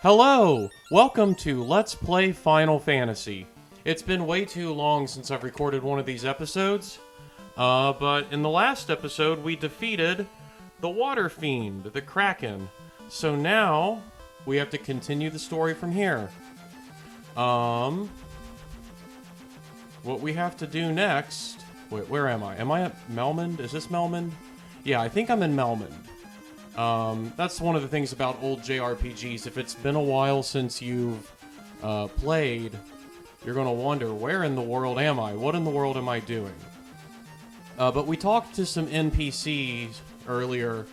Hello! Welcome to Let's Play Final Fantasy. It's been way too long since I've recorded one of these episodes, but in the last episode we defeated the Water Fiend, the Kraken. So now we have to continue the story from here. What we have to do next... Wait, where am I? Am I at Melmond? Is this Melmond? Yeah, I think I'm in Melmond. That's one of the things about old JRPGs. If it's been a while since you've played, you're going to wonder, where in the world am I? What in the world am I doing? But we talked to some NPCs earlier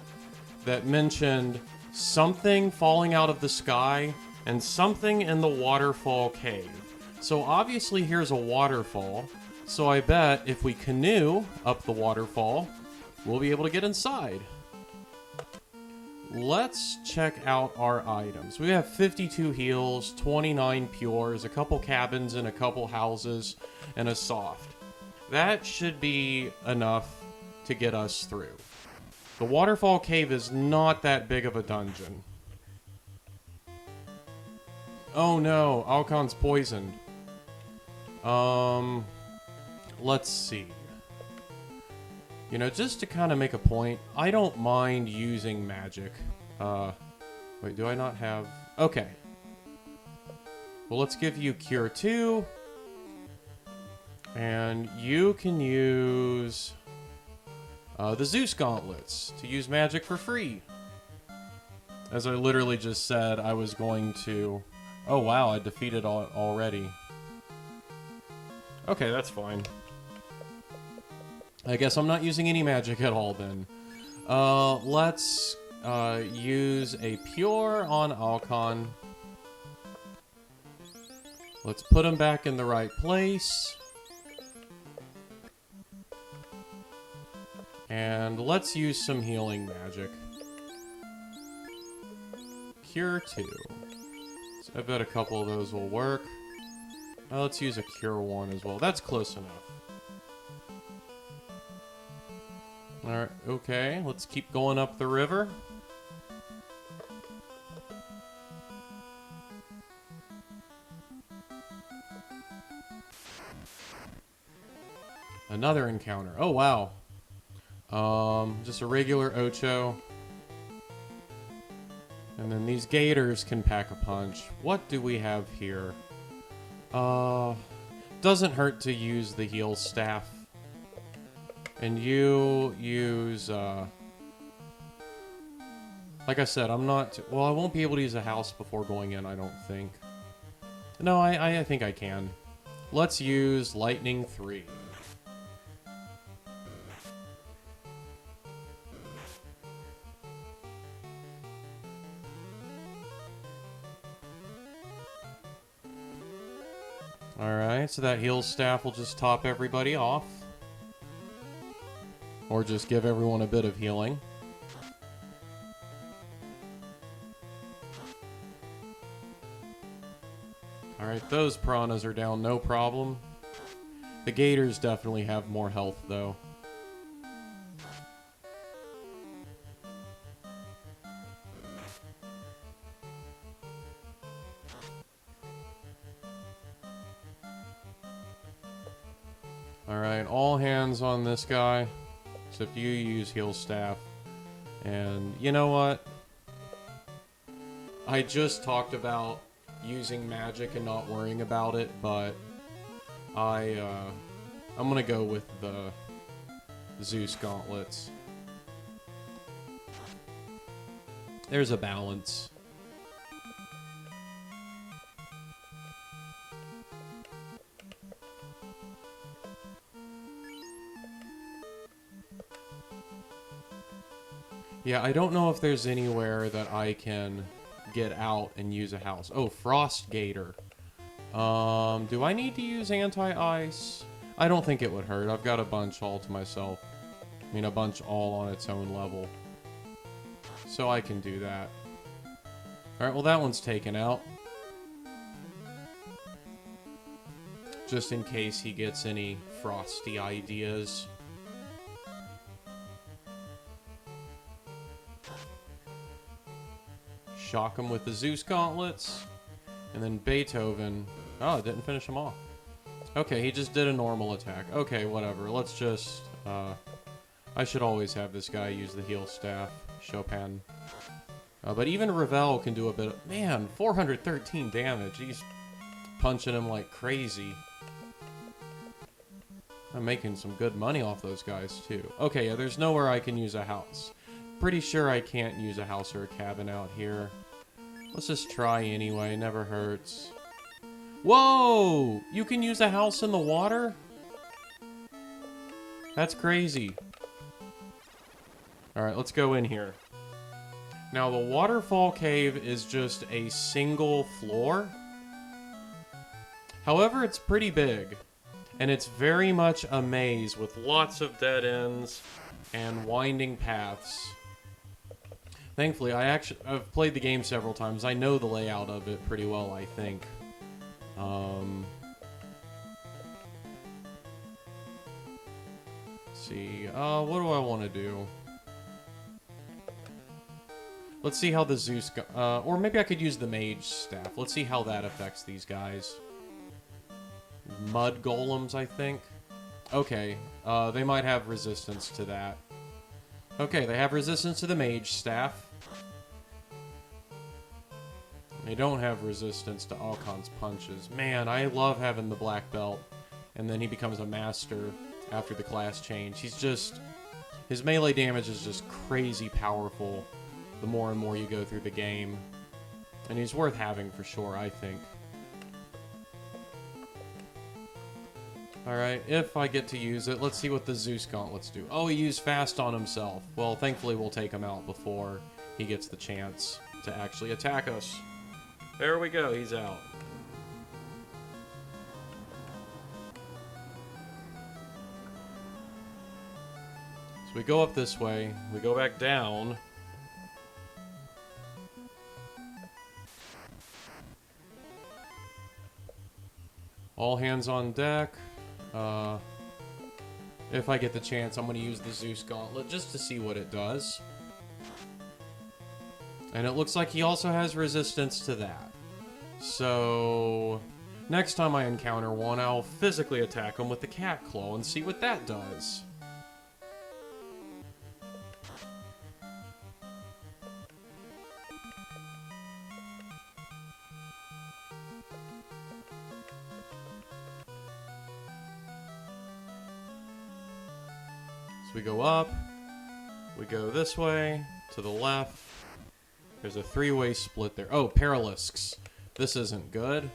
that mentioned something falling out of the sky and something in the Waterfall cave. So obviously here's a waterfall, so I bet if we canoe up the waterfall, we'll be able to get inside. Let's check out our items. We have 52 heals, 29 pures, a couple cabins and a couple houses, and a soft. That should be enough to get us through. The Waterfall Cave is not that big of a dungeon. Oh no, Alcon's poisoned. Let's see. You know, just to kind of make a point, I don't mind using magic. Wait, do I not have... Okay. Well, let's give you Cure 2. And you can use the Zeus Gauntlets to use magic for free. As I literally just said, I was going to... Oh, wow, I defeated already. Okay, that's fine. I guess I'm not using any magic at all then. Let's use a pure on Alcon. Let's put him back in the right place. And let's use some healing magic. Cure 2. So I bet a couple of those will work. Let's use a Cure 1 as well. That's close enough. Alright, okay, let's keep going up the river. Another encounter. Oh, wow. Just a regular Ocho. And then these gators can pack a punch. What do we have here? Doesn't hurt to use the heal staff. And you use, like I said, I'm not... Well, I won't be able to use a house before going in, I don't think. No, I think I can. Let's use Lightning 3. Alright, so that heal staff will just top everybody off. Or just give everyone a bit of healing. Alright, those piranhas are down, no problem. The gators definitely have more health, though. Alright, all hands on this guy. Except you use heal staff. And you know what? I just talked about using magic and not worrying about it, but I'm gonna go with the Zeus Gauntlets. There's a balance. Yeah, I don't know if there's anywhere that I can get out and use a house. Oh, Frost Gator. Do I need to use anti-ice? I don't think it would hurt. I've got a bunch all to myself. I mean, a bunch all on its own level. So I can do that. Alright, well that one's taken out. Just in case he gets any frosty ideas. shock him with the Zeus gauntlets. And then Beethoven. Oh, it didn't finish him off. Okay, he just did a normal attack. Okay, whatever. Let's just... I should always have this guy use the heal staff. Chopin. But even Ravel can do a bit of... Man, 413 damage. He's punching him like crazy. I'm making some good money off those guys, too. Okay, yeah, there's nowhere I can use a house. Pretty sure I can't use a house or a cabin out here. Let's just try anyway. Never hurts. Whoa! You can use a house in the water? That's crazy. Alright, let's go in here. Now, the waterfall cave is just a single floor. However, it's pretty big. And it's very much a maze with lots of dead ends and winding paths. Thankfully, I've played the game several times. I know the layout of it pretty well, I think. Let's see. What do I want to do? Let's see how the Zeus... or maybe I could use the mage staff. Let's see how that affects these guys. Mud golems, I think. Okay. They might have resistance to that. Okay, they have resistance to the mage staff. They don't have resistance to Alcon's punches. Man, I love having the black belt. And then he becomes a master after the class change. He's just... His melee damage is just crazy powerful the more and more you go through the game. And he's worth having for sure, I think. Alright, if I get to use it, let's see what the Zeus gauntlets do. Oh, he used fast on himself. Well, thankfully we'll take him out before he gets the chance to actually attack us. There we go, he's out. So we go up this way, we go back down. All hands on deck. If I get the chance, I'm going to use the Zeus Gauntlet just to see what it does. And it looks like he also has resistance to that. So, next time I encounter one, I'll physically attack him with the Cat Claw and see what that does. We go up, we go this way, to the left. There's a three-way split there. Oh, Paralisks. This isn't good.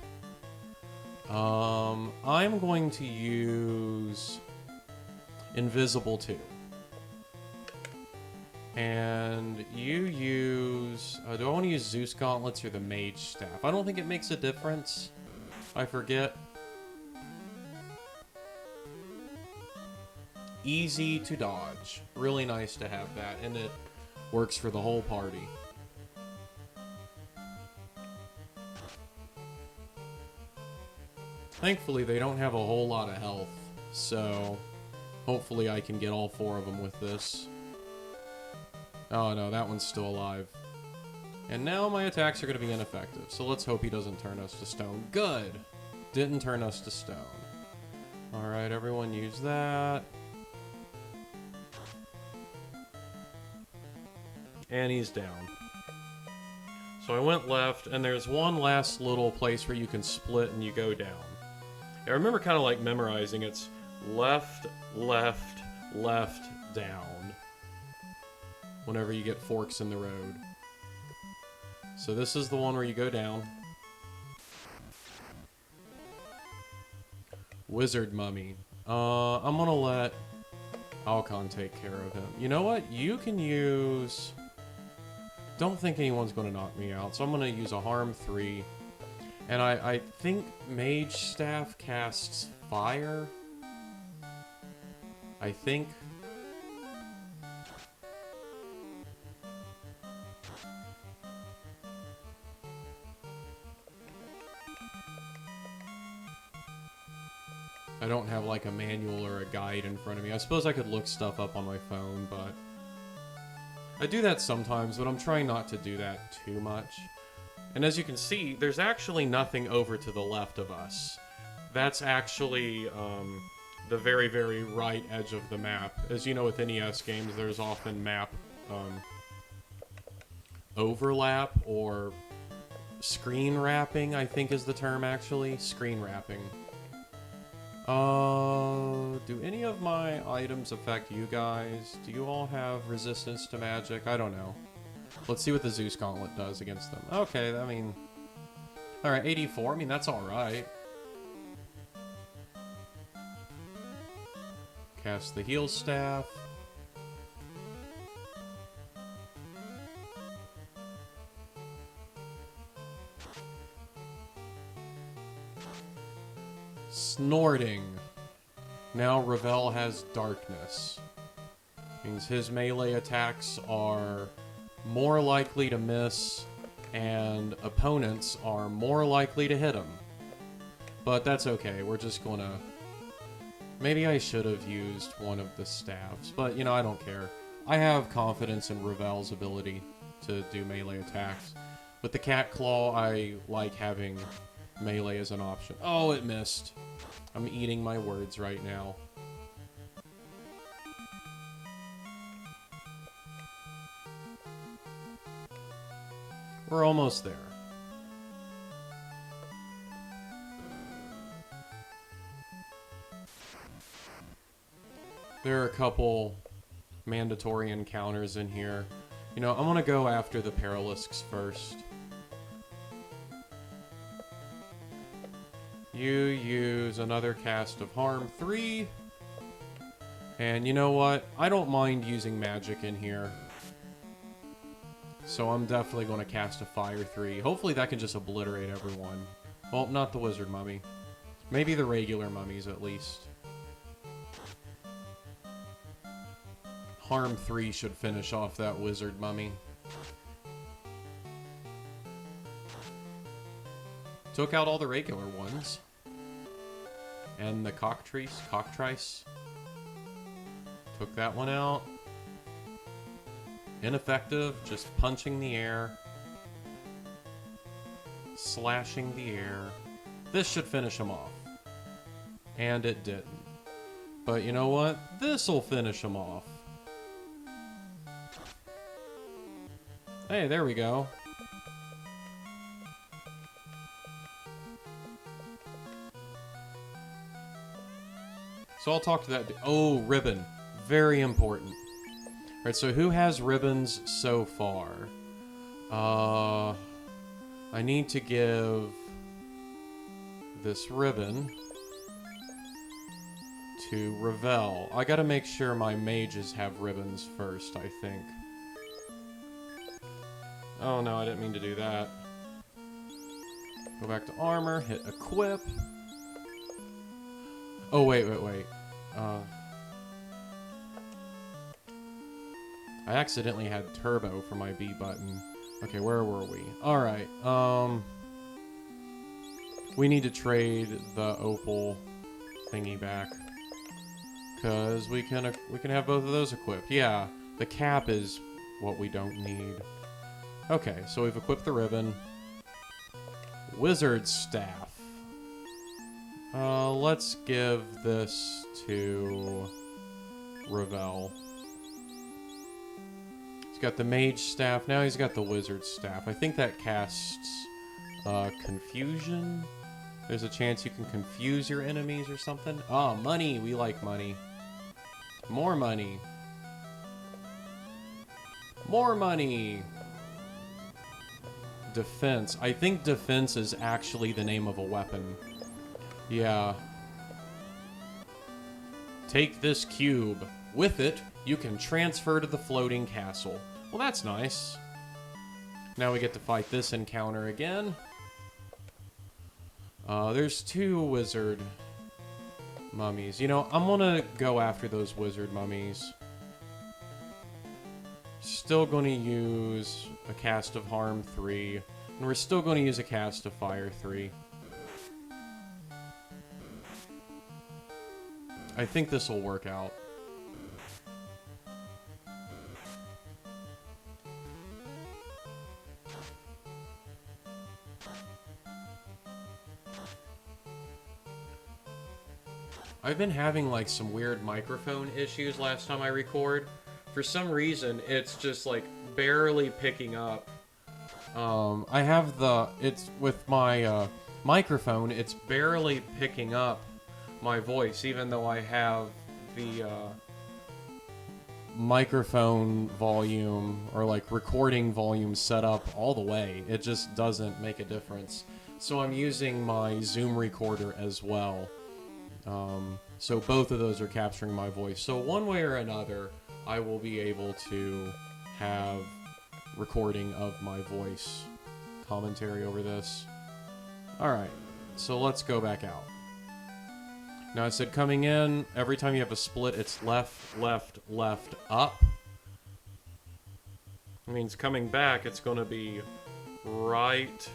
I'm going to use Invisible 2. And you use... do I want to use Zeus Gauntlets or the Mage Staff? I don't think it makes a difference. I forget. Easy to dodge. Really nice to have that, and it works for the whole party. Thankfully, they don't have a whole lot of health, so hopefully I can get all four of them with this. Oh no, that one's still alive. And now my attacks are going to be ineffective, so let's hope he doesn't turn us to stone. Good! Didn't turn us to stone. Alright, everyone use that. And he's down. So I went left, and there's one last little place where you can split and you go down. I remember kind of like memorizing it's left, left, left, down. Whenever you get forks in the road. So this is the one where you go down. Wizard Mummy. I'm gonna let Alcon take care of him. You know what? You can use... Don't think anyone's going to knock me out, so I'm going to use a harm 3. And I think Mage Staff casts Fire. I think. I don't have like a manual or a guide in front of me. I suppose I could look stuff up on my phone, but... I do that sometimes, but I'm trying not to do that too much. And as you can see, there's actually nothing over to the left of us. That's actually the very, very right edge of the map. As you know, with NES games, there's often map overlap, or screen wrapping, I think is the term, actually. Screen wrapping. Do any of my items affect you guys? Do you all have resistance to magic? I don't know. Let's see what the Zeus Gauntlet does against them. Okay, I mean... Alright, 84. I mean, that's alright. Cast the Heal Staff. Snorting. Now Ravel has Darkness. Means his melee attacks are more likely to miss, and opponents are more likely to hit him. But that's okay, we're just gonna... Maybe I should have used one of the staffs, but, you know, I don't care. I have confidence in Ravel's ability to do melee attacks. With the Cat Claw, I like having melee as an option. Oh, it missed. I'm eating my words right now. We're almost there. There are a couple mandatory encounters in here. You know, I'm gonna go after the Paralisks first. You use another cast of Harm 3. And you know what? I don't mind using magic in here. So I'm definitely going to cast a Fire 3. Hopefully that can just obliterate everyone. Well, not the Wizard Mummy. Maybe the regular mummies, at least. Harm 3 should finish off that Wizard Mummy. Took out all the regular ones. And the Cockatrice. Took that one out. Ineffective, just punching the air. Slashing the air. This should finish him off. And it didn't. But you know what? This'll finish him off. Hey, there we go. So I'll talk to that... Oh, ribbon. Very important. Alright, so who has ribbons so far? I need to give this ribbon to Ravel. I gotta make sure my mages have ribbons first, I think. Oh no, I didn't mean to do that. Go back to armor, hit equip. Oh, wait. I accidentally had turbo for my B button. Okay, where were we? Alright, we need to trade the opal thingy back. Because we can have both of those equipped. Yeah, the cap is what we don't need. Okay, so we've equipped the ribbon. Wizard staff. Let's give this to Ravel. He's got the mage staff. Now he's got the wizard staff. I think that casts confusion. There's a chance you can confuse your enemies or something. Ah, money. We like money. More money. More money. Defense. I think defense is actually the name of a weapon. Yeah. Take this cube. With it, you can transfer to the floating castle. Well, that's nice. Now we get to fight this encounter again. There's two wizard mummies. You know, I'm gonna go after those wizard mummies. Still gonna use a cast of Harm 3. And we're still gonna use a cast of Fire 3. I think this will work out. I've been having like some weird microphone issues last time I record. For some reason, it's just like barely picking up. I have it's with my microphone, it's barely picking up my voice, even though I have the microphone volume or like recording volume set up all the way. It just doesn't make a difference. So I'm using my Zoom recorder as well. So both of those are capturing my voice. So one way or another, I will be able to have recording of my voice commentary over this. Alright, so let's go back out. Now I said coming in, every time you have a split, it's left, left, left, up. It means coming back, it's going to be right,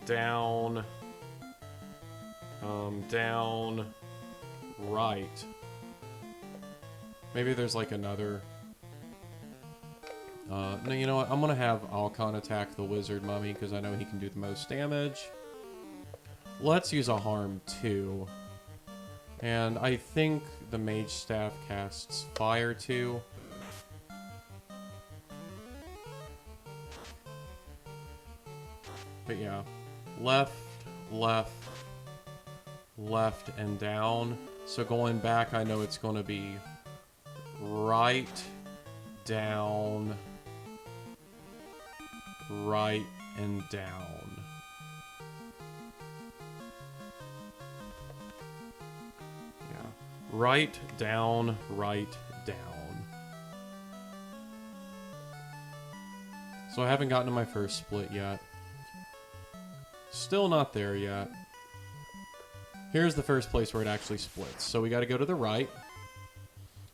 down, down, right. Maybe there's like another... no, you know what? I'm going to have Alcon attack the wizard mummy because I know he can do the most damage. Let's use a harm 2. And I think the mage staff casts fire 2. But yeah, left, left, left, and down. So going back, I know it's going to be right, down, right, and down. Yeah. Right, down, right, down. So I haven't gotten to my first split yet. Still not there yet. Here's the first place where it actually splits. So we got to go to the right.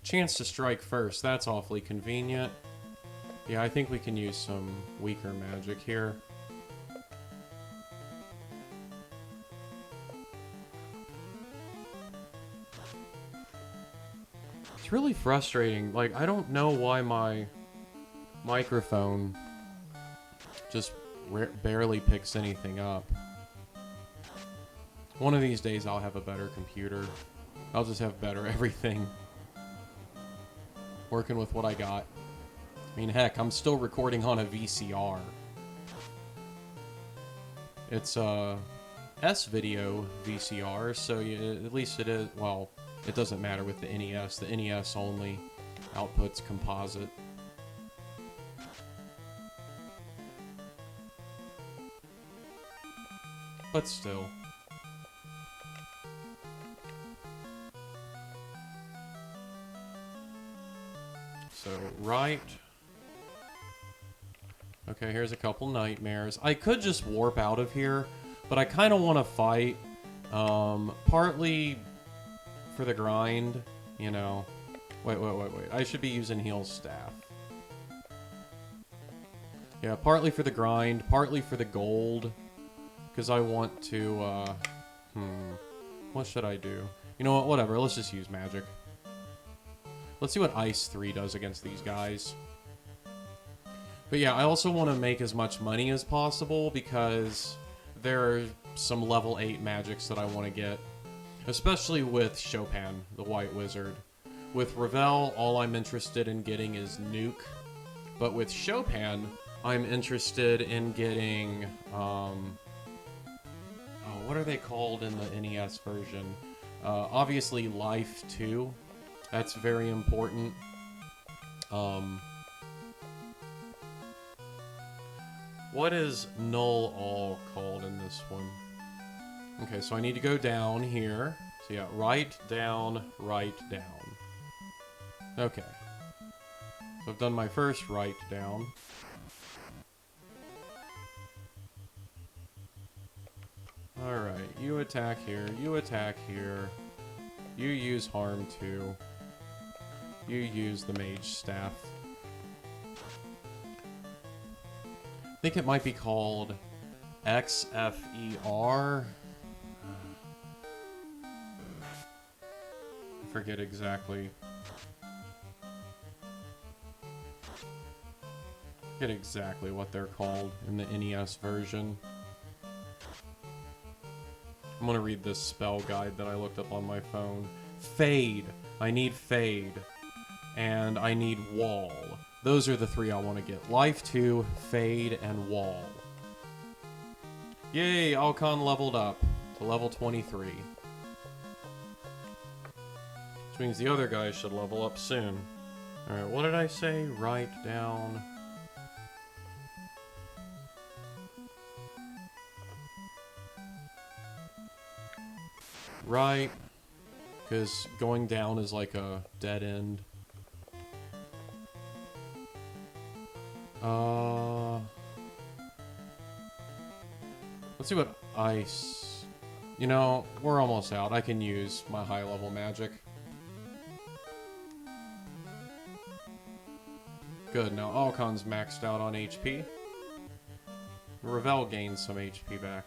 Chance to strike first. That's awfully convenient. Yeah, I think we can use some weaker magic here. It's really frustrating. Like, I don't know why my microphone just barely picks anything up. One of these days I'll have a better computer. I'll just have better everything. Working with what I got. I mean, heck, I'm still recording on a VCR. It's a S-video VCR, so at least it is, well, it doesn't matter with the NES. The NES only outputs composite. But still. So, right. Okay, here's a couple nightmares. I could just warp out of here, but I kind of want to fight. Partly for the grind, you know. Wait. I should be using heal staff. Yeah, partly for the grind, partly for the gold. Because I want to, what should I do? You know what, whatever, let's just use magic. Let's see what Ice 3 does against these guys. But yeah, I also want to make as much money as possible because there are some level 8 magics that I want to get. Especially with Chopin, the White Wizard. With Ravel, all I'm interested in getting is Nuke. But with Chopin, I'm interested in getting, what are they called in the NES version? Obviously, Life 2. That's very important. What is Null All called in this one? Okay, so I need to go down here. So yeah, right, down, right, down. Okay. So I've done my first right down. Alright, you attack here, you attack here. You use harm 2. You use the mage staff. I think it might be called XFER. I forget exactly. Forget exactly what they're called in the NES version. I'm gonna read this spell guide that I looked up on my phone. Fade. I need Fade. And I need Wall. Those are the three I want to get. Life 2, Fade, and Wall. Yay, Alcon leveled up to level 23. Which means the other guys should level up soon. Alright, what did I say? Write down... Right. Because going down is like a dead end. Let's see what ice... You know, we're almost out. I can use my high-level magic. Good, now Alcon's maxed out on HP. Ravel gains some HP back.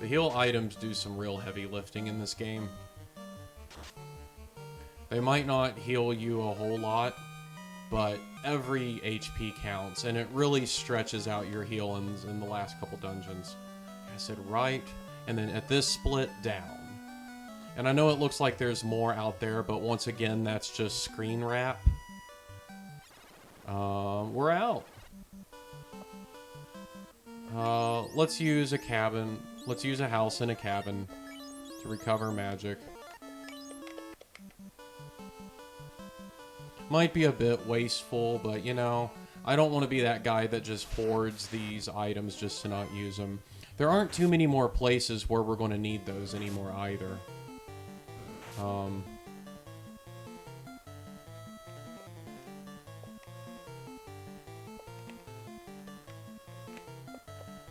The heal items do some real heavy lifting in this game. They might not heal you a whole lot, but every HP counts, and it really stretches out your heal-ins in the last couple dungeons. I said right, and then at this split, down. And I know it looks like there's more out there, but once again, that's just screen wrap. We're out. Let's use a cabin. Let's use a house and a cabin to recover magic. Might be a bit wasteful, but you know, I don't want to be that guy that just hoards these items just to not use them. There aren't too many more places where we're going to need those anymore either.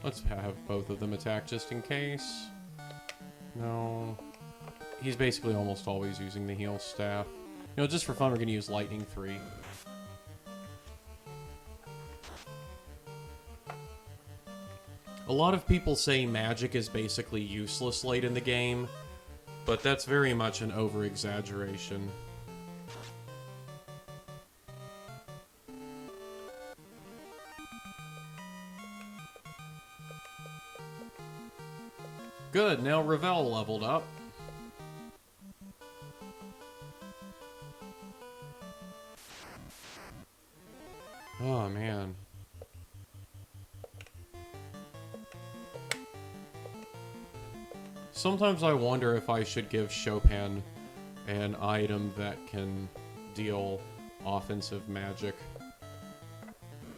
Let's have both of them attack just in case. No. He's basically almost always using the heal staff. You know, just for fun, we're going to use Lightning 3. A lot of people say magic is basically useless late in the game, but that's very much an over-exaggeration. Good, now Ravel leveled up. Oh, man. Sometimes I wonder if I should give Chopin an item that can deal offensive magic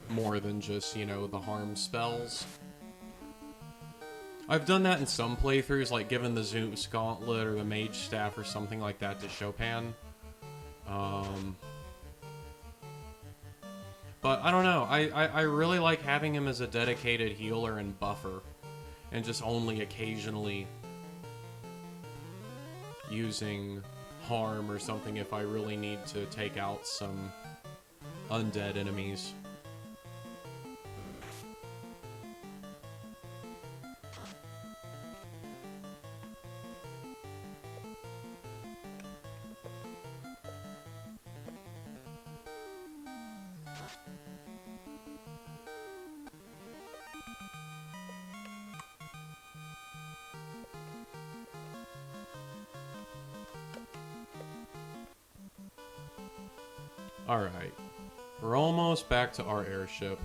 more than just, you know, the harm spells. I've done that in some playthroughs, like given the Zeus Gauntlet or the Mage Staff or something like that to Chopin. But I don't know, I really like having him as a dedicated healer and buffer, and just only occasionally using harm or something if I really need to take out some undead enemies. Alright, we're almost back to our airship.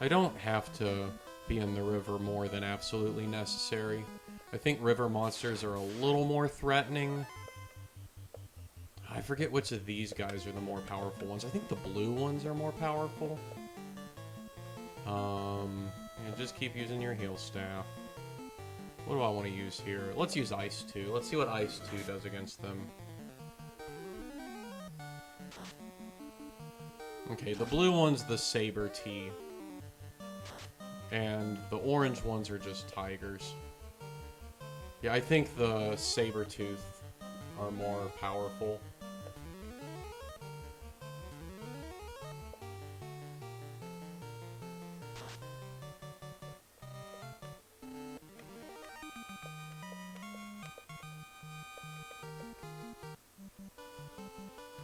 I don't have to be in the river more than absolutely necessary. I think river monsters are a little more threatening. I forget which of these guys are the more powerful ones. I think the blue ones are more powerful. And just keep using your heal staff. What do I want to use here? Let's use Ice 2. Let's see what Ice 2 does against them. Okay, the blue one's the Saber T. And the orange ones are just tigers. Yeah, I think the Sabertooth are more powerful.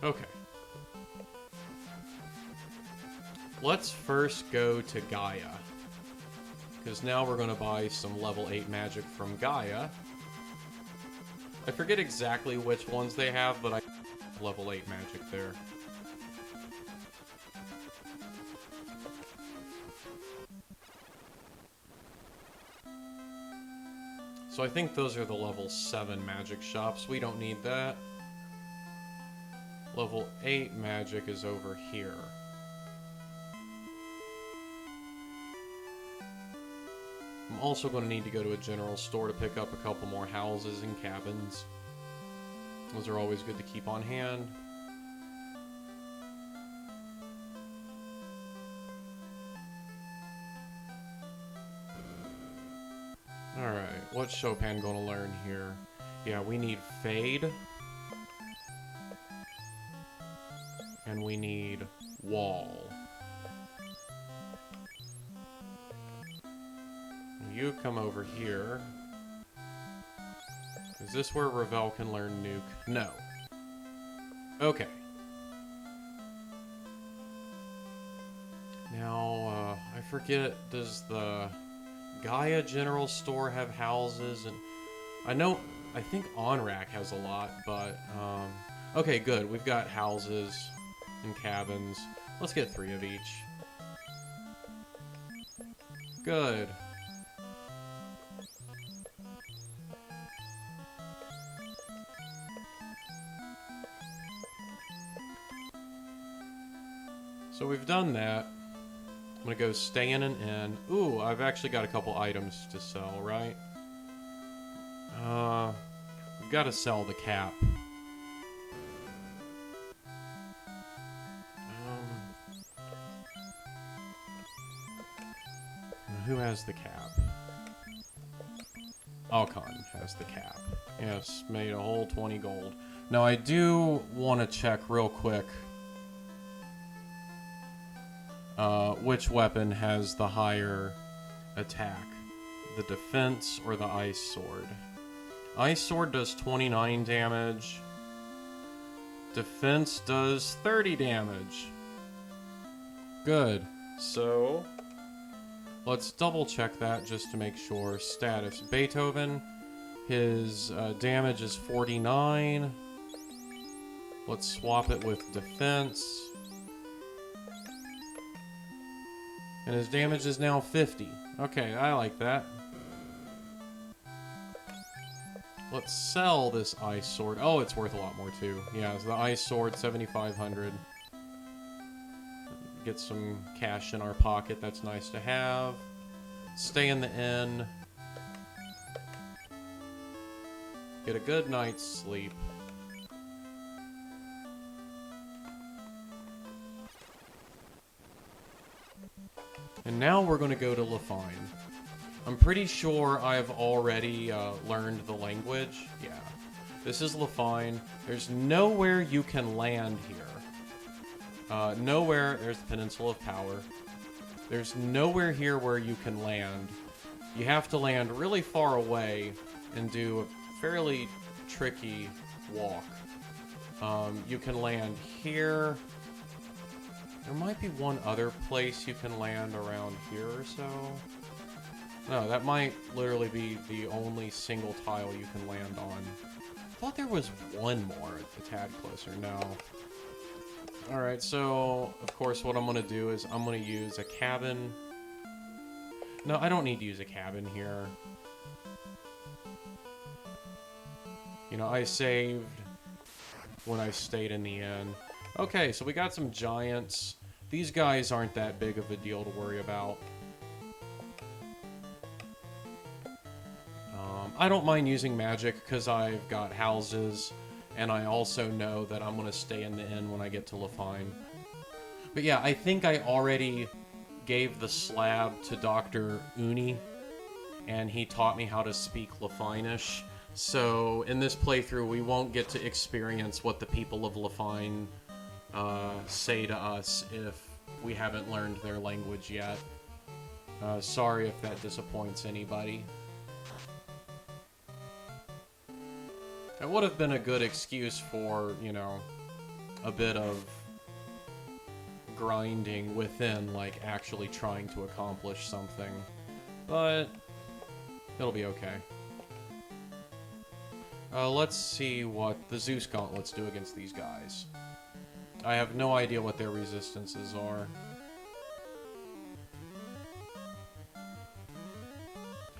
Okay. Let's first go to Gaia. Because now we're going to buy some level 8 magic from Gaia. I forget exactly which ones they have, but I have level 8 magic there. So I think those are the level 7 magic shops. We don't need that. Level 8 magic is over here. I'm also going to need to go to a general store to pick up a couple more houses and cabins. Those are always good to keep on hand. Alright, what's Chopin going to learn here? Yeah, we need Fade. And we need Wall. You come over here. Is this where Ravel can learn Nuke? No. Okay. Now, I forget, does the Gaia General Store have houses? And I think Onrak has a lot, but, okay, good. We've got houses and cabins. Let's get 3 of each. Good. So we've done that. I'm gonna go stay in an inn. Ooh, I've actually got a couple items to sell, right? We've got to sell the cap. Who has the cap? Alcon has the cap. Yes, made a whole 20 gold. Now I do want to check real quick which weapon has the higher attack, the defense or the ice sword. Ice sword does 29 damage. Defense does 30 damage. Good. So let's double check that just to make sure. Status. Beethoven, his damage is 49. Let's swap it with defense. And his damage is now 50. Okay, I like that. Let's sell this ice sword. Oh, it's worth a lot more too. Yeah, so the ice sword, 7,500. Get some cash in our pocket. That's nice to have. Stay in the inn. Get a good night's sleep. And now we're going to go to Lefein. I'm pretty sure I've already learned the language. Yeah. This is Lefein. There's nowhere you can land here. Nowhere. There's the Peninsula of Power. There's nowhere here where you can land. You have to land really far away and do a fairly tricky walk. You can land here. There might be one other place you can land around here or so. No, that might literally be the only single tile you can land on. I thought there was one more a tad closer. No. Alright, so, of course, what I'm going to do is I'm going to use a cabin. No, I don't need to use a cabin here. You know, I saved when I stayed in the inn. Okay, so we got some giants. These guys aren't that big of a deal to worry about. I don't mind using magic because I've got houses, and I also know that I'm going to stay in the inn when I get to Lefein. But yeah, I think I already gave the slab to Dr. Unne, and he taught me how to speak Lefeinish. So in this playthrough, we won't get to experience what the people of Lefein say to us if we haven't learned their language yet. Sorry if that disappoints anybody. It would have been a good excuse for, you know, a bit of grinding within, like, actually trying to accomplish something. but it'll be okay. Let's see what the Zeus gauntlets do against these guys. I have no idea what their resistances are.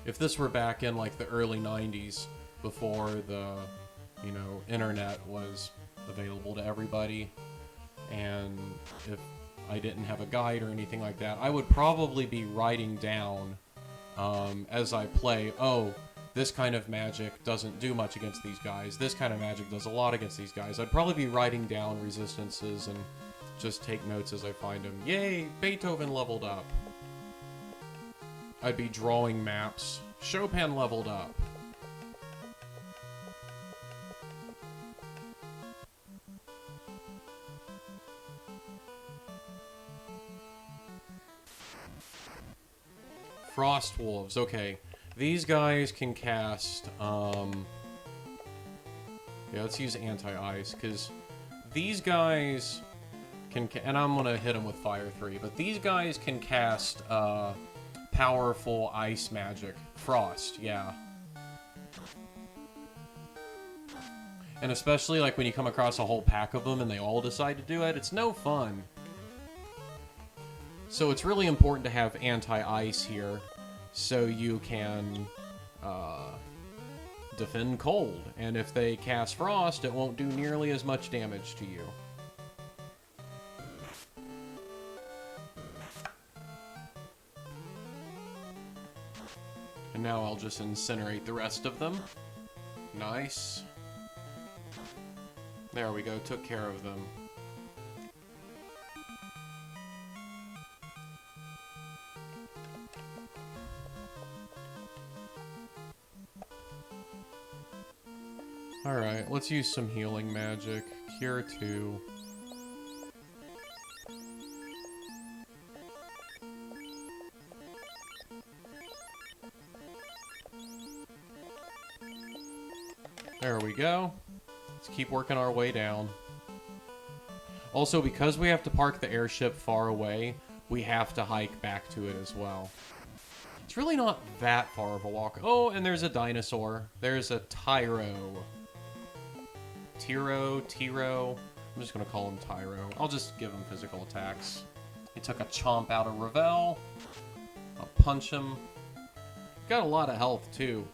If this were back in, like, the early 90s, before the, you know, internet was available to everybody, and if I didn't have a guide or anything like that, I would probably be writing down, as I play, oh, this kind of magic doesn't do much against these guys, this kind of magic does a lot against these guys. I'd probably be writing down resistances and just take notes as I find them. Yay, Beethoven leveled up. I'd be drawing maps. Chopin leveled up. Frost Wolves, okay. These guys can cast, yeah, let's use anti-ice, because these guys can, and I'm gonna hit them with Fire 3, but these guys can cast, powerful ice magic. Frost, yeah. And especially, like, when you come across a whole pack of them and they all decide to do it, it's no fun. So it's really important to have anti-ice here, so you can defend cold. And if they cast frost, it won't do nearly as much damage to you. And now I'll just incinerate the rest of them. Nice. There we go, took care of them. Alright, let's use some healing magic. Cure 2. There we go. Let's keep working our way down. Also, because we have to park the airship far away, we have to hike back to it as well. It's really not that far of a walk. Oh, and there's a dinosaur. There's a Tyro. Tyro. I'm just gonna call him Tyro. I'll just give him physical attacks. He took a chomp out of Ravel. I'll punch him. Got a lot of health, too.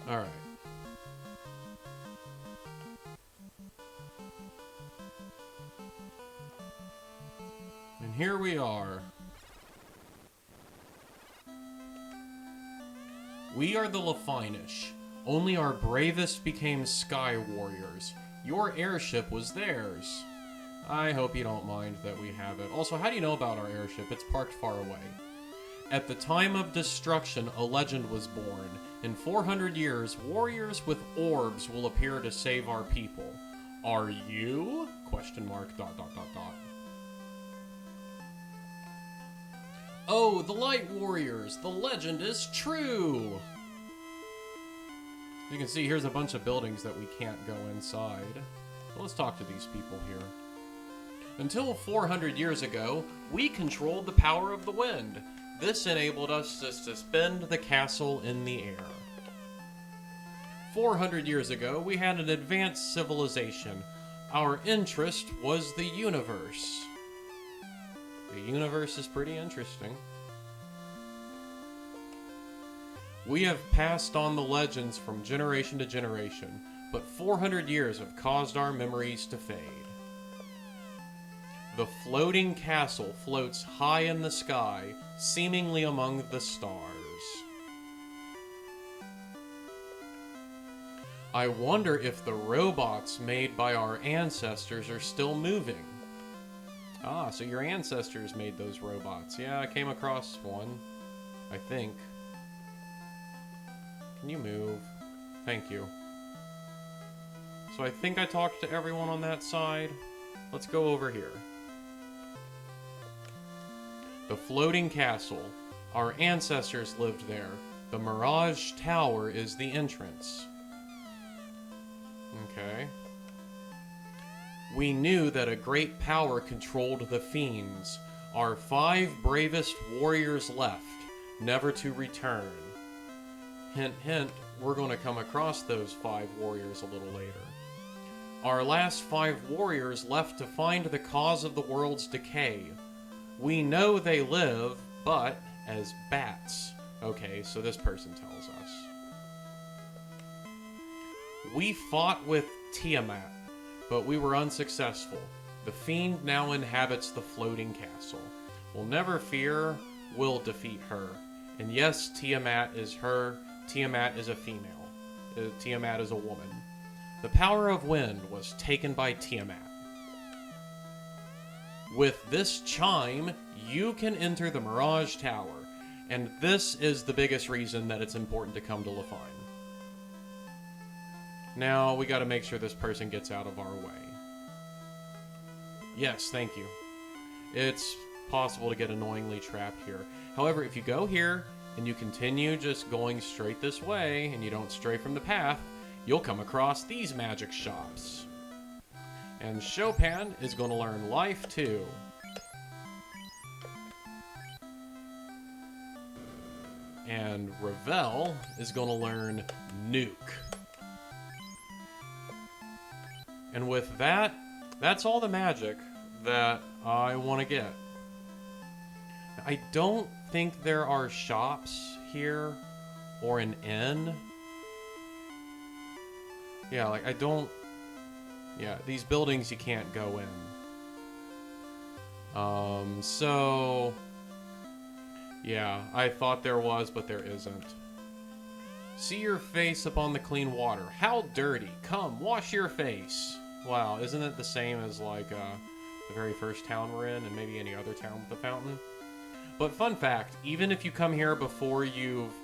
Alright. And here we are. We are the Lefeinish. Only our bravest became sky warriors. Your airship was theirs. I hope you don't mind that we have it. Also, how do you know about our airship? It's parked far away. At the time of destruction, a legend was born. In 400 years, warriors with orbs will appear to save our people. Are you? Question mark, ... Oh, the light warriors! The legend is true! You can see here's a bunch of buildings that we can't go inside. But let's talk to these people here. Until 400 years ago, we controlled the power of the wind. This enabled us to suspend the castle in the air. 400 years ago, we had an advanced civilization. Our interest was the universe. The universe is pretty interesting. We have passed on the legends from generation to generation, but 400 years have caused our memories to fade. The floating castle floats high in the sky, seemingly among the stars. I wonder if the robots made by our ancestors are still moving. Ah, so your ancestors made those robots. Yeah, I came across one, I think. Can you move? Thank you. So I think I talked to everyone on that side. Let's go over here. The floating castle. Our ancestors lived there. The Mirage Tower is the entrance. Okay. We knew that a great power controlled the fiends. Our 5 bravest warriors left, never to return. Hint, hint, we're going to come across those 5 warriors a little later. Our last 5 warriors left to find the cause of the world's decay. We know they live, but as bats. Okay, so this person tells us. We fought with Tiamat, but we were unsuccessful. The fiend now inhabits the floating castle. We'll never fear, we'll defeat her. And yes, Tiamat is her. Tiamat is a female. Tiamat is a woman. The power of wind was taken by Tiamat. With this chime, you can enter the Mirage Tower. And this is the biggest reason that it's important to come to Lefein. Now, we gotta make sure this person gets out of our way. Yes, thank you. It's possible to get annoyingly trapped here. However, if you go here, and you continue just going straight this way, and you don't stray from the path, you'll come across these magic shops. And Chopin is going to learn life too. And Ravel is going to learn Nuke. And with that, that's all the magic that I want to get. I don't think there are shops here or an inn. Yeah, like I don't... Yeah, these buildings you can't go in. So... Yeah, I thought there was, but there isn't. See your face upon the clean water. How dirty. Come, wash your face. Wow, isn't it the same as like the very first town we're in and maybe any other town with a fountain? But fun fact, even if you come here before you've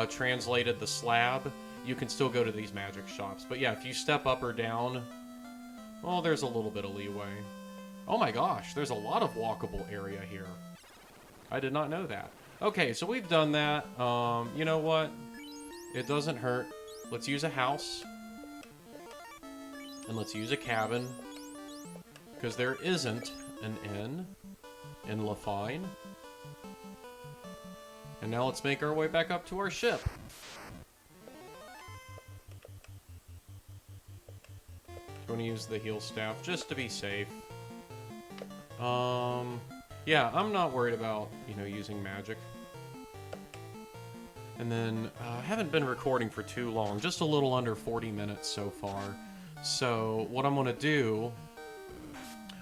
translated the slab, you can still go to these magic shops. But yeah, if you step up or down, well, there's a little bit of leeway. Oh my gosh, there's a lot of walkable area here. I did not know that. Okay, so we've done that. You know what? It doesn't hurt. Let's use a house. And let's use a cabin. Because there isn't an inn in Lefein. And now let's make our way back up to our ship. Going to use the heal staff just to be safe. Yeah, I'm not worried about, using magic. And then, I haven't been recording for too long, just a little under 40 minutes so far. So, what I'm going to do,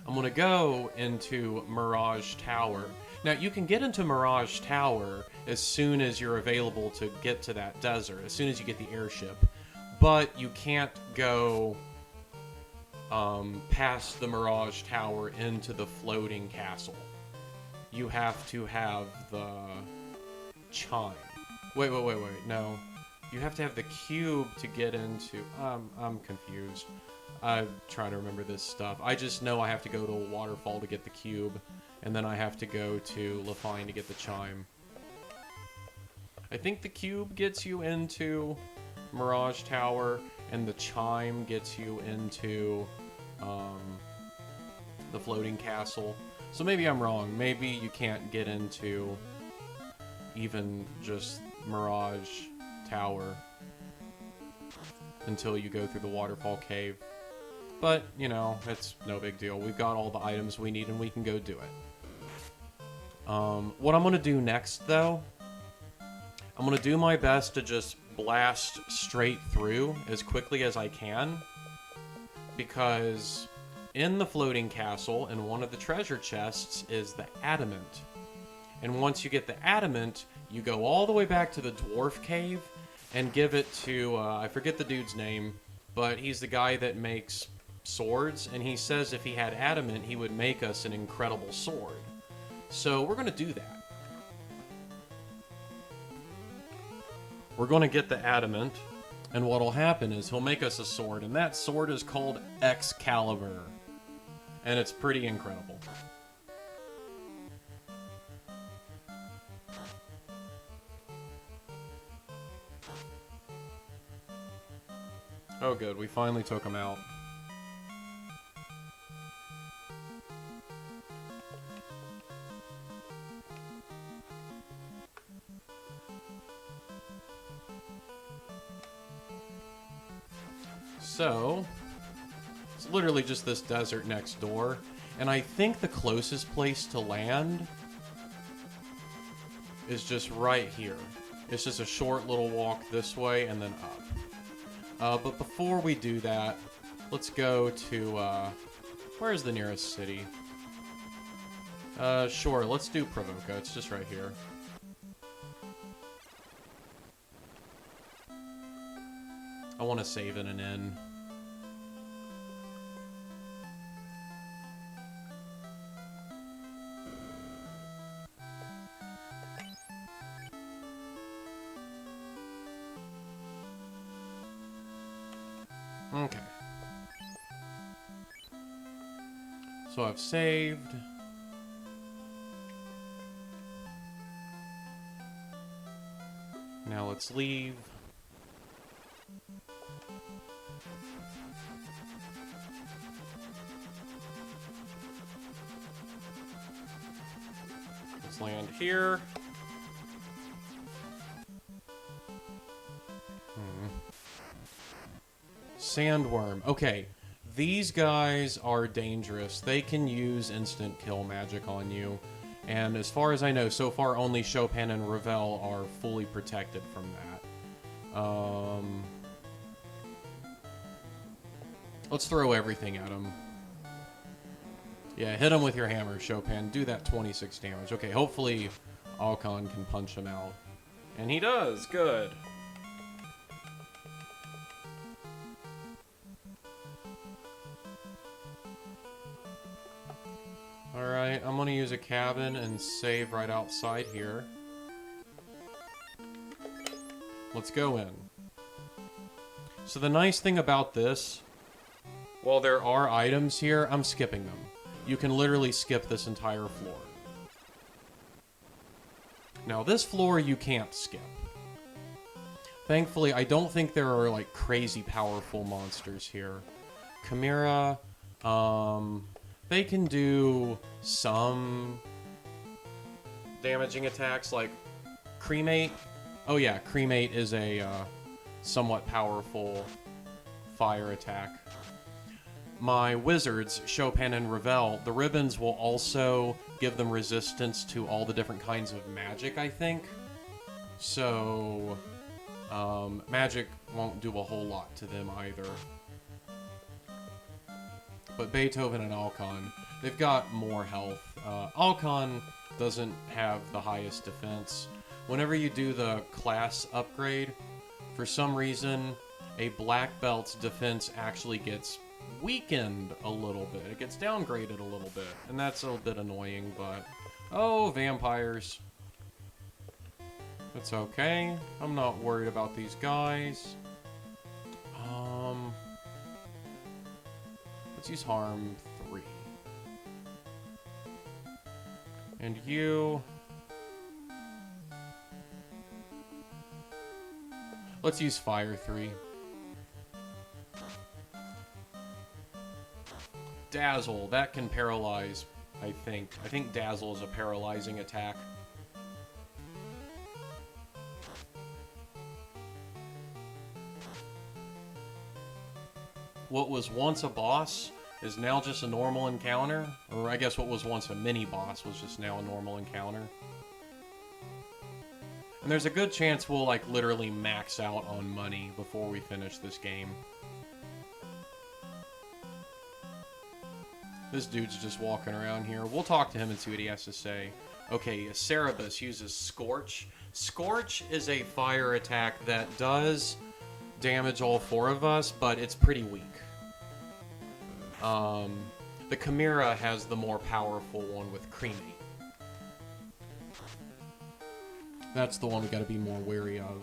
I'm going to go into Mirage Tower. Now, you can get into Mirage Tower as soon as you're available to get to that desert, as soon as you get the airship. But you can't go past the Mirage Tower into the floating castle. You have to have the chime. Wait, no. You have to have the cube to get into... I'm confused. I'm trying to remember this stuff. I just know I have to go to a waterfall to get the cube, and then I have to go to Lefein to get the chime. I think the cube gets you into Mirage Tower, and the chime gets you into the floating castle. So maybe I'm wrong. Maybe you can't get into even just Mirage Tower until you go through the waterfall cave. But, it's no big deal. We've got all the items we need and we can go do it. What I'm going to do next, though, I'm going to do my best to just blast straight through as quickly as I can. Because in the floating castle, in one of the treasure chests, is the adamant. And once you get the adamant, you go all the way back to the dwarf cave and give it to, I forget the dude's name, but he's the guy that makes swords, and he says if he had adamant, he would make us an incredible sword. So we're going to do that. We're going to get the adamant, and what'll happen is he'll make us a sword, and that sword is called Excalibur. And it's pretty incredible. Oh good, we finally took him out. So, it's literally just this desert next door, and I think the closest place to land is just right here. It's just a short little walk this way and then up. But before we do that, let's go to, where's the nearest city? Sure, let's do Provoca. It's just right here. I want to save in an inn. Okay. So I've saved. Now let's leave. Let's land here. Sandworm. Okay, these guys are dangerous. They can use instant kill magic on you. And as far as I know, so far only Chopin and Ravel are fully protected from that. Let's throw everything at him. Yeah, hit him with your hammer, Chopin. Do that 26 damage. Okay, hopefully Alcon can punch him out. And he does. Good. Alright, I'm gonna use a cabin and save right outside here. Let's go in. So the nice thing about this, while there are items here, I'm skipping them. You can literally skip this entire floor. Now this floor you can't skip. Thankfully, I don't think there are like crazy powerful monsters here. Chimera, they can do some damaging attacks, like Cremate. Oh yeah, Cremate is a somewhat powerful fire attack. My wizards, Chopin and Ravel, the ribbons will also give them resistance to all the different kinds of magic, I think. So, magic won't do a whole lot to them either. But Beethoven and Alcon, they've got more health. Alcon doesn't have the highest defense. Whenever you do the class upgrade, for some reason, a black belt's defense actually gets weakened a little bit. It gets downgraded a little bit, and that's a bit annoying, but... Oh, vampires. That's okay. I'm not worried about these guys. Let's use harm 3. And you... Let's use fire 3. Dazzle, that can paralyze, I think. I think Dazzle is a paralyzing attack. What was once a boss is now just a normal encounter. Or I guess what was once a mini-boss was just now a normal encounter. And there's a good chance we'll, like, literally max out on money before we finish this game. This dude's just walking around here. We'll talk to him and see what he has to say. Okay, Cerebus uses Scorch. Scorch is a fire attack that does damage all 4 of us, but it's pretty weak. The Chimera has the more powerful one with Cremate. That's the one we gotta be more wary of.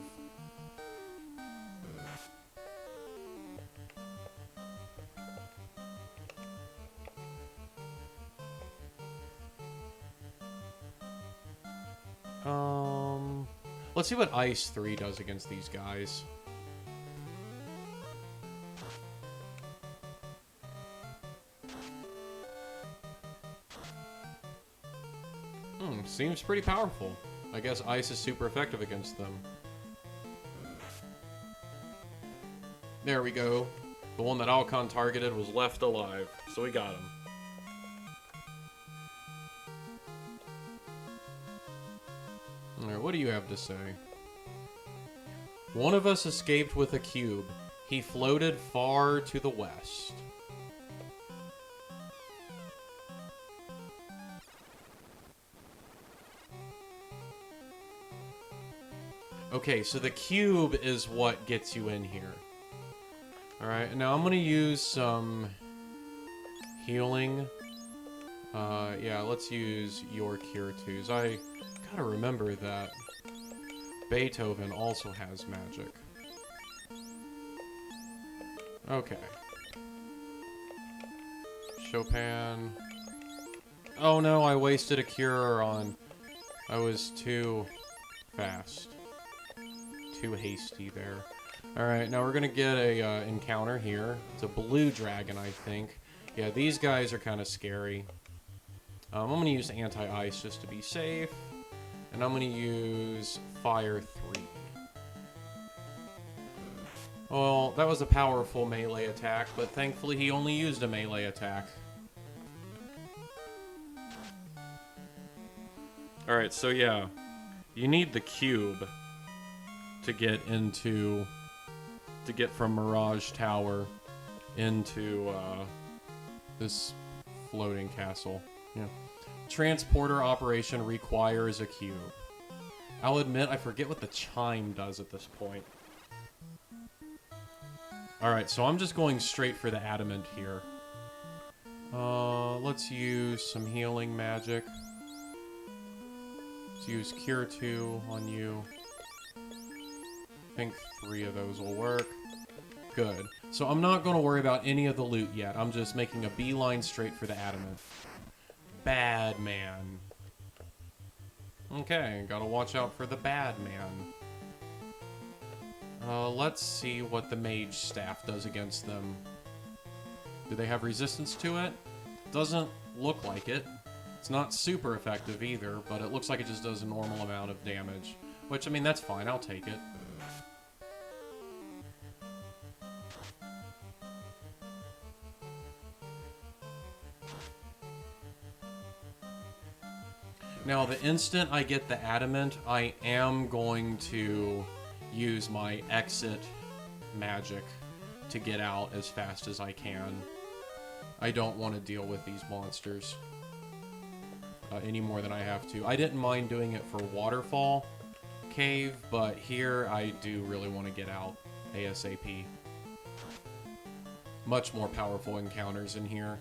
Let's see what Ice 3 does against these guys. Seems pretty powerful. I guess ice is super effective against them. There we go. The one that Alcon targeted was left alive, so we got him. Alright, what do you have to say? One of us escaped with a cube. He floated far to the west. Okay, so the cube is what gets you in here. Alright, now I'm gonna use some healing. Yeah, let's use your Cure 2s. I gotta remember that Beethoven also has magic. Okay. Chopin. Oh no, I wasted a cure on... I was too fast. Too hasty there. Alright, now we're gonna get a encounter here. It's a blue dragon, I think. Yeah, these guys are kind of scary. I'm gonna use anti-ice just to be safe. And I'm gonna use fire 3. Well, that was a powerful melee attack, but thankfully he only used a melee attack. Alright, so yeah. You need the cube to get into... to get from Mirage Tower into this floating castle. Yeah. Transporter operation requires a cube. I'll admit I forget what the chime does at this point. Alright, so I'm just going straight for the adamant here. Let's use some healing magic. Let's use Cure 2 on you. I think 3 of those will work. Good. So I'm not going to worry about any of the loot yet. I'm just making a beeline straight for the adamant. Bad man. Okay, gotta watch out for the bad man. Let's see what the mage staff does against them. Do they have resistance to it? Doesn't look like it. It's not super effective either, but it looks like it just does a normal amount of damage. Which, I mean, that's fine. I'll take it. Now, the instant I get the adamant, I am going to use my exit magic to get out as fast as I can. I don't want to deal with these monsters any more than I have to. I didn't mind doing it for Waterfall Cave, but here I do really want to get out ASAP. Much more powerful encounters in here.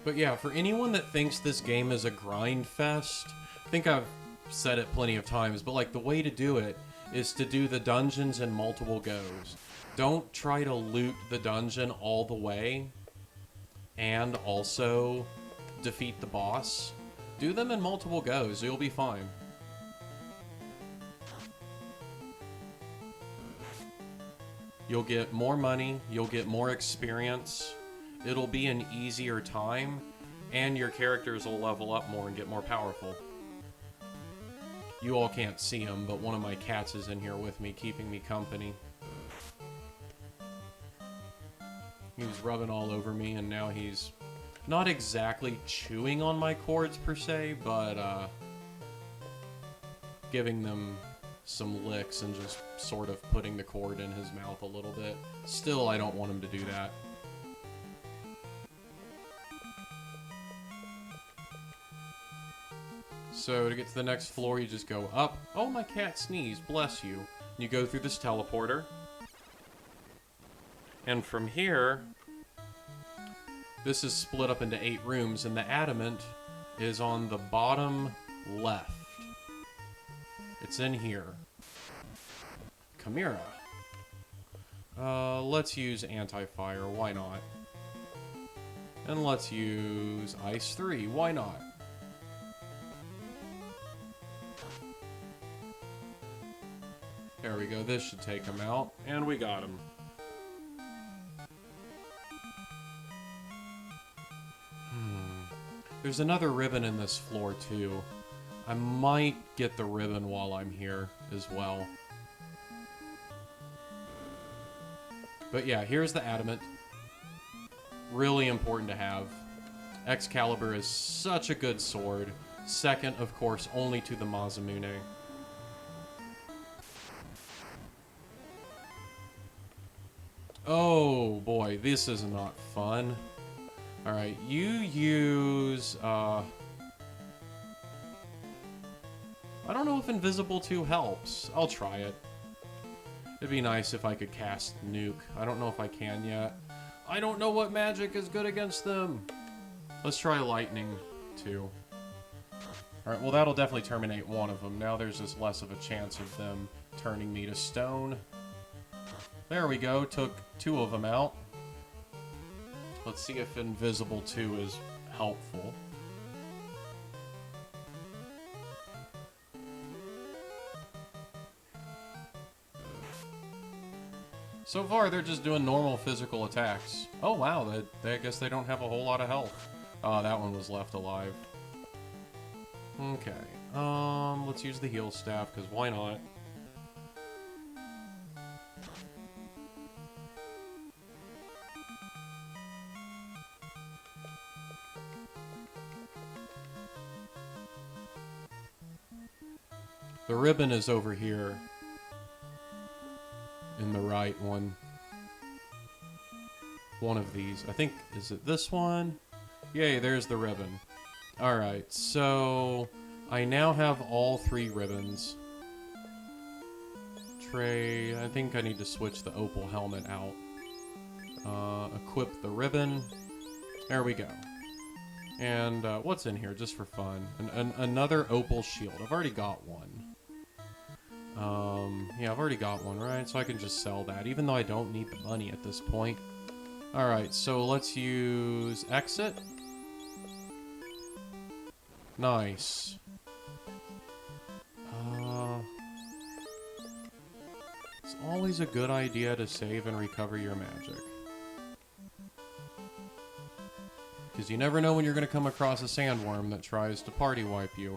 But yeah, for anyone that thinks this game is a grind fest, I think I've said it plenty of times, but like the way to do it is to do the dungeons in multiple goes. Don't try to loot the dungeon all the way and also defeat the boss. Do them in multiple goes, you'll be fine. You'll get more money, you'll get more experience. It'll be an easier time, and your characters will level up more and get more powerful. You all can't see him, but one of my cats is in here with me, keeping me company. He was rubbing all over me, and now he's not exactly chewing on my cords per se, but giving them some licks and just sort of putting the cord in his mouth a little bit. Still, I don't want him to do that. So to get to the next floor, you just go up. Oh, my cat sneezed. Bless you. You go through this teleporter. And from here, this is split up into 8 rooms, and the adamant is on the bottom left. It's in here. Chimera. Let's use anti-fire. Why not? And let's use Ice 3. Why not? There we go. This should take him out. And we got him. There's another ribbon in this floor, too. I might get the ribbon while I'm here as well. But yeah, here's the adamant. Really important to have. Excalibur is such a good sword. Second, of course, only to the Masamune. Oh boy, this is not fun. Alright, you use, I don't know if Invisible 2 helps. I'll try it. It'd be nice if I could cast Nuke. I don't know if I can yet. I don't know what magic is good against them. Let's try Lightning, too. Alright, well that'll definitely terminate one of them. Now there's just less of a chance of them turning me to stone. There we go, took 2 of them out. Let's see if Invisible 2 is helpful. So far, they're just doing normal physical attacks. Oh wow, I guess they don't have a whole lot of health. That one was left alive. Okay, let's use the heal staff, because why not? The ribbon is over here. In the right one. One of these. I think, is it this one? Yay, there's the ribbon. Alright, so I now have all 3 ribbons. Trade. I think I need to switch the opal helmet out. Equip the ribbon. There we go. And what's in here, just for fun? Another opal shield. I've already got one. Yeah, I've already got one, right? So I can just sell that, even though I don't need the money at this point. Alright, so let's use exit. Nice. It's always a good idea to save and recover your magic. Because you never know when you're going to come across a sandworm that tries to party wipe you.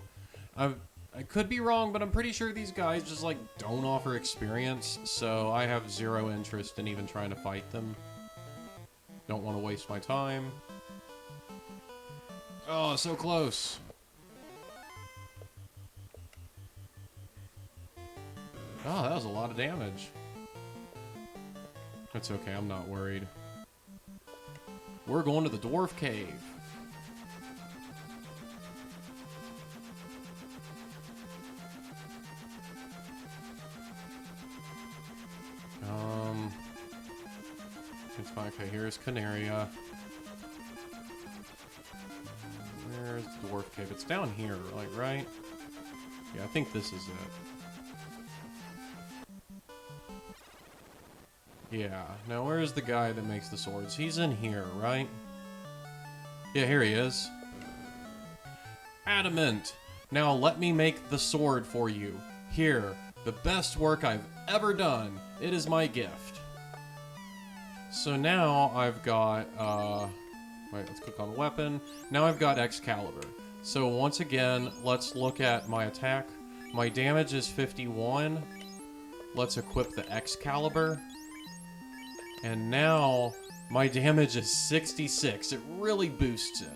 I could be wrong, but I'm pretty sure these guys just, like, don't offer experience, so I have 0 interest in even trying to fight them. Don't want to waste my time. Oh, so close. Oh, that was a lot of damage. It's okay, I'm not worried. We're going to the dwarf cave. It's fine. Okay, here's Canaria. Where's the dwarf cave? It's down here, like, right? Yeah, I think this is it. Yeah. Now, where's the guy that makes the swords? He's in here, right? Yeah, here he is. Adamant! Now let me make the sword for you. Here, the best work I've ever done. It is my gift. So now I've got, wait, let's click on weapon. Now I've got Excalibur. So once again, let's look at my attack. My damage is 51. Let's equip the Excalibur. And now my damage is 66. It really boosts it.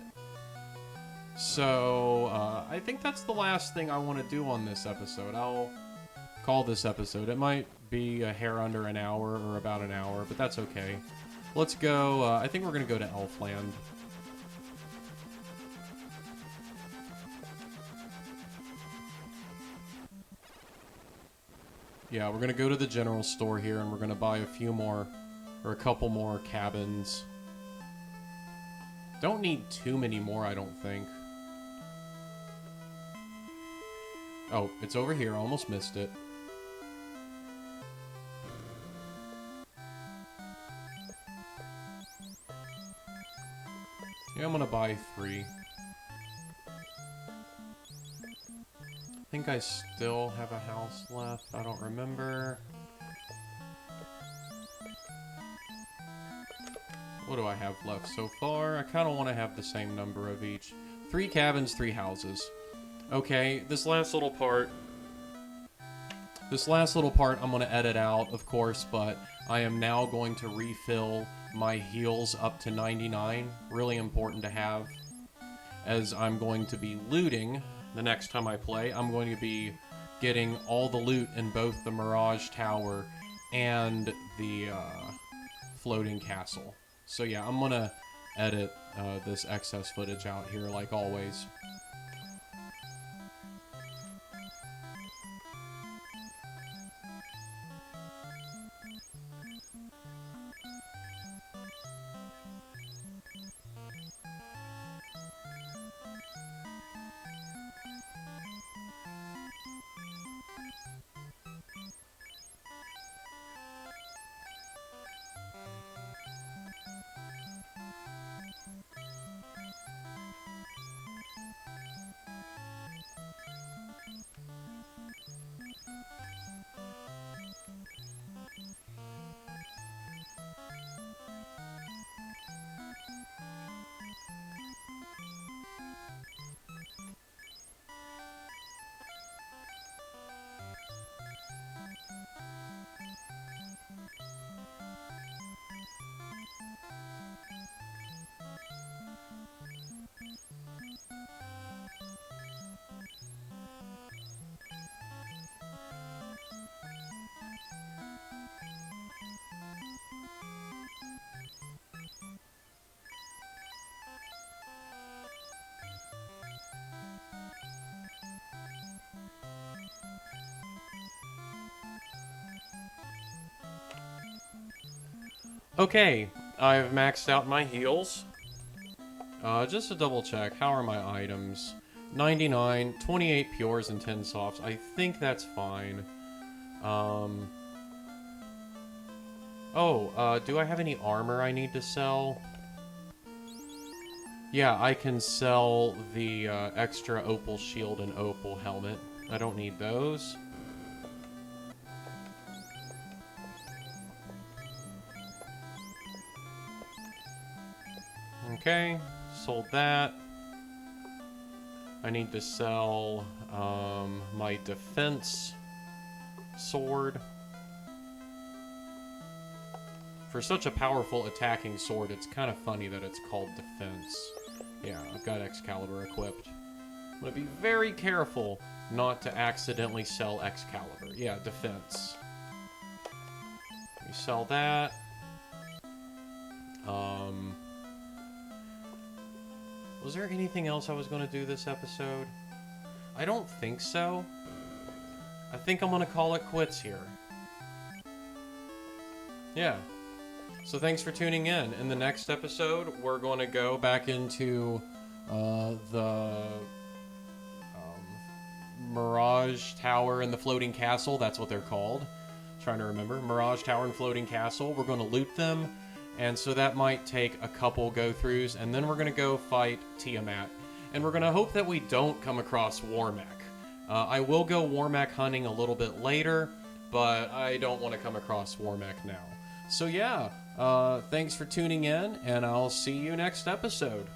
So, I think that's the last thing I want to do on this episode. I'll call this episode. It might be a hair under an hour or about an hour, but that's okay. Let's go, I think we're going to go to Elfland. Yeah, we're going to go to the general store here and we're going to buy a few more, or a couple more cabins. Don't need too many more, I don't think. Oh, it's over here. Almost missed it. Yeah, I'm gonna buy 3. I think I still have a house left. I don't remember. What do I have left so far? I kind of want to have the same number of each. 3 cabins, 3 houses. Okay, this last little part I'm going to edit out, of course, but I am now going to refill my heals up to 99. Really important to have, as I'm going to be looting the next time I play. I'm going to be getting all the loot in both the Mirage Tower and the floating castle. So yeah, I'm gonna edit this excess footage out here like always. Okay, I've maxed out my heals. Just to double check, how are my items? 99, 28 pures, and 10 softs. I think that's fine. Do I have any armor I need to sell? Yeah, I can sell the extra opal shield and opal helmet. I don't need those. Okay, sold that. I need to sell my defense sword. For such a powerful attacking sword, it's kind of funny that it's called defense. Yeah, I've got Excalibur equipped. I'm gonna be very careful not to accidentally sell Excalibur. Yeah, defense. We sell that. Was there anything else I was going to do this episode? I don't think so. I think I'm going to call it quits here. Yeah. So thanks for tuning in. In the next episode, we're going to go back into the Mirage Tower and the Floating Castle. That's what they're called. Trying to remember. Mirage Tower and Floating Castle. We're going to loot them. And so that might take a couple go-throughs, and then we're going to go fight Tiamat. And we're going to hope that we don't come across Warmac. I will go Warmac hunting a little bit later, but I don't want to come across Warmac now. So yeah, thanks for tuning in, and I'll see you next episode.